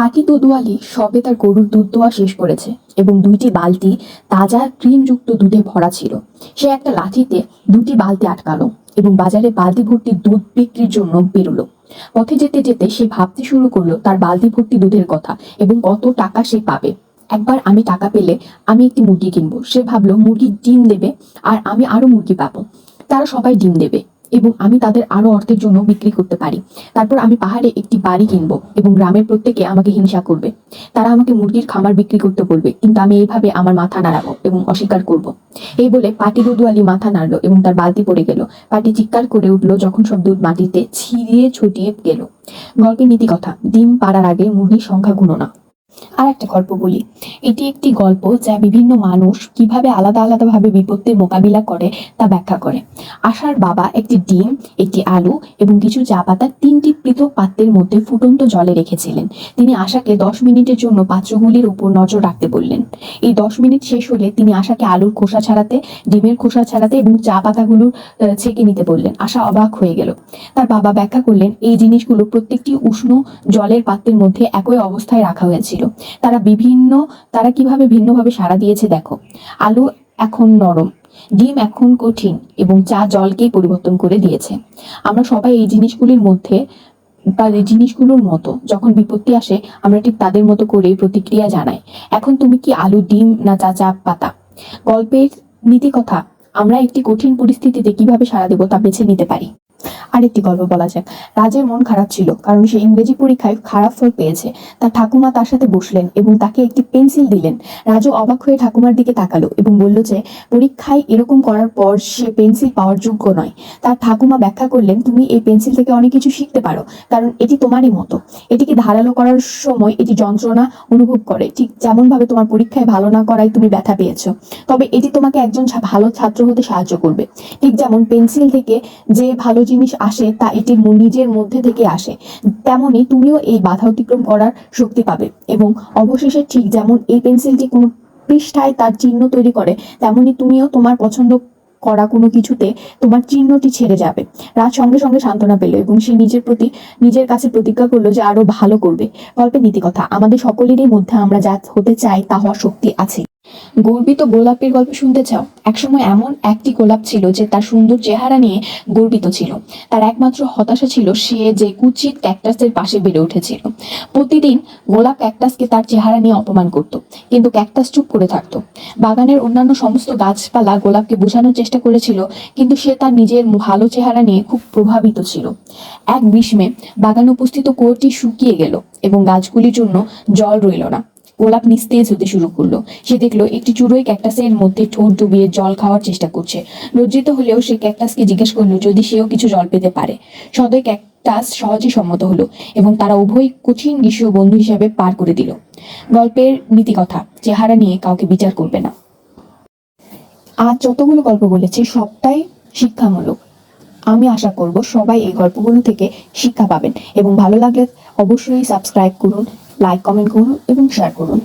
পাটি তদুয়ালি সবে তার গরুর দুধ দোয়া শেষ করেছে এবং 2টি বালতি তাজা ক্রিমযুক্ত দুধে ভরা ছিল। সে একটা লাঠিতে 2টি বালতি আটকালো এবং বাজারে বালতি ভর্তি দুধ বিক্রির জন্য বেরোলো। পথে যেতে যেতে সে ভাবতে শুরু করলো তার বালতি ভর্তি দুধের কথা এবং কত টাকা সে পাবে। একবার আমি টাকা পেলে আমি একটি মুরগি কিনবো। সে ভাবলো মুরগির ডিম দেবে আর আমি আরো মুরগি পাবো। তারা সবাই ডিম দেবে এবং আমি তাদের আরো অর্থের জন্য বিক্রি করতে পারি। তারপর আমি পাহাড়ে একটি বাড়ি কিনবো এবং গ্রামের প্রত্যেকে আমাকে হিংসা করবে। তারা আমাকে মুরগির খামার বিক্রি করতে বলবে, কিন্তু আমি এইভাবে আমার মাথা নাড়াবো এবং অস্বীকার করব। এই বলে পাটি দুদুয়ালি মাথা নাড়লো এবং তার বালতি পড়ে গেল। পাটি চিৎকার করে উঠলো যখন সব দুধ মাটিতে ছিঁড়িয়ে ছড়িয়ে গেল। গল্পের নীতি কথা, ডিম পাড়ার আগে মুরগির সংখ্যা গুনো না। আর একটা গল্প বলি। এটি একটি গল্প যা বিভিন্ন মানুষ কিভাবে আলাদা আলাদাভাবে বিপত্তির মোকাবিলা করে তা ব্যাখ্যা করে। আশার বাবা একটি ডিম, একটি আলু এবং কিছু চা পাতা 3টি পৃথক পাত্রের মধ্যে ফুটন্ত জলে রেখেছিলেন। তিনি আশাকে 10 মিনিটের জন্য পাত্রগুলির উপর নজর রাখতে বললেন। এই 10 মিনিট শেষ হলে তিনি আশাকে আলুর খোসা ছাড়াতে, ডিমের খোসা ছাড়াতে এবং চা পাতাগুলো ছেঁকে নিতে বললেন। আশা অবাক হয়ে গেল। তার বাবা ব্যাখ্যা করলেন, এই জিনিসগুলো প্রত্যেকটি উষ্ণ জলের পাত্রের মধ্যে একই অবস্থায় রাখা হয়েছিল। তারা কিভাবে ভিন্নভাবে সাড়া দিয়েছে দেখো। আলু এখন নরম, ডিম এখন কঠিন এবং চা জলকেই পরিবর্তন করে দিয়েছে। আমরা সবাই এই জিনিসগুলোর মতো যখন বিপত্তি আসে আমরা ঠিক তাদের মতো করেই প্রতিক্রিয়া জানাই। এখন তুমি কি আলু, ডিম না চা পাতা? গল্পের নীতি কথা, আমরা একটি কঠিন পরিস্থিতিতে কিভাবে সাড়া দেব তা বেছে নিতে পারি। আরেকটি গল্প বলা যাক। রাজের মন খারাপ ছিল কারণ সে ইংরেজি পরীক্ষায় খারাপ ফল পেয়েছে। তার ঠাকুমা তার সাথে বসলেন এবং তাকে একটি পেন্সিল দিলেন। রাজু অবাক হয়ে ঠাকুমার দিকে তাকালো এবং বলল যে পরীক্ষায় এরকম করার পর সে পেন্সিল পাওয়ার যোগ্য নয়। তার ঠাকুমা ব্যাখ্যা করলেন, তুমি এই পেন্সিল থেকে অনেক কিছু শিখতে পারো, কারণ এটি তোমারই মতো। এটিকে ধারালো করার সময় এটি যন্ত্রণা অনুভব করে, ঠিক যেমন ভাবে তোমার পরীক্ষায় ভালো না করায় তুমি ব্যথা পেয়েছো। তবে এটি তোমাকে একজন ভালো ছাত্র হতে সাহায্য করবে। ঠিক যেমন পেন্সিল থেকে যে ভালো জিনিস আসে তা এটি নিজের মধ্যে থেকে আসে, তেমনি তুমিও এই বাধা অতিক্রম করার শক্তি পাবে। এবং অবশেষে ঠিক যেমন এই পেন্সিলটি কোনো পৃষ্ঠায় তার চিহ্ন তৈরি করে, তেমনি তুমিও তোমার পছন্দ করা কোনো কিছুতে তোমার চিহ্নটি ছেড়ে যাবে। রাজ সঙ্গে সঙ্গে সান্ত্বনা পেল এবং সে নিজের কাছে প্রতিজ্ঞা করলো যে আরো ভালো করবে। গল্পের নীতি কথা, আমাদের সকলেরই মধ্যে আমরা যা হতে চাই তা হওয়ার শক্তি আছে। গর্বিত গোলাপের গল্প শুনতে চাও? একসময় এমন একটি গোলাপ ছিল যে তার সুন্দর চেহারা নিয়ে গর্বিত ছিল। তার একমাত্র হতাশা ছিল সে যে কুৎসিত ক্যাকটাসের পাশে বেড়ে উঠেছিল। প্রতিদিন গোলাপ ক্যাকটাসকে তার চেহারা নিয়ে অপমান করত, কিন্তু ক্যাকটাস চুপ করে থাকতো। বাগানের অন্যান্য সমস্ত গাছপালা গোলাপকে বোঝানোর চেষ্টা করেছিল, কিন্তু সে তার নিজের ভালো চেহারা নিয়ে খুব প্রভাবিত ছিল। এক গ্রীষ্মে বাগানে উপস্থিত কুয়োটি শুকিয়ে গেল এবং গাছগুলির জন্য জল রইল না। গোলাপ নিস্তেজ হতে শুরু করলো। সে দেখলো একটি চড়ুই ক্যাকটাসের মধ্যে ঠোঁট ডুবিয়ে জল খাওয়ার চেষ্টা করছে। লজ্জিত হলেও সে ক্যাকটাসকে জিজ্ঞেস করলো যদি সেও কিছু জল পেতে পারে। সদয় ক্যাকটাস সহজে সম্মত হলো এবং তারা উভয় কঠিন গ্রীষ্ম বন্ধু হিসেবে পার করে দিল। গল্পের নীতি কথা, চেহারা নিয়ে কাউকে বিচার করবে না। আজ যতগুলো গল্প বলেছি সবটাই শিক্ষামূলক। আমি আশা করব সবাই এই গল্পগুলো থেকে শিক্ষা পাবেন এবং ভালো লাগলে অবশ্যই সাবস্ক্রাইব করুন, লাইক কমেন্ট করুন এবং শেয়ার করুন।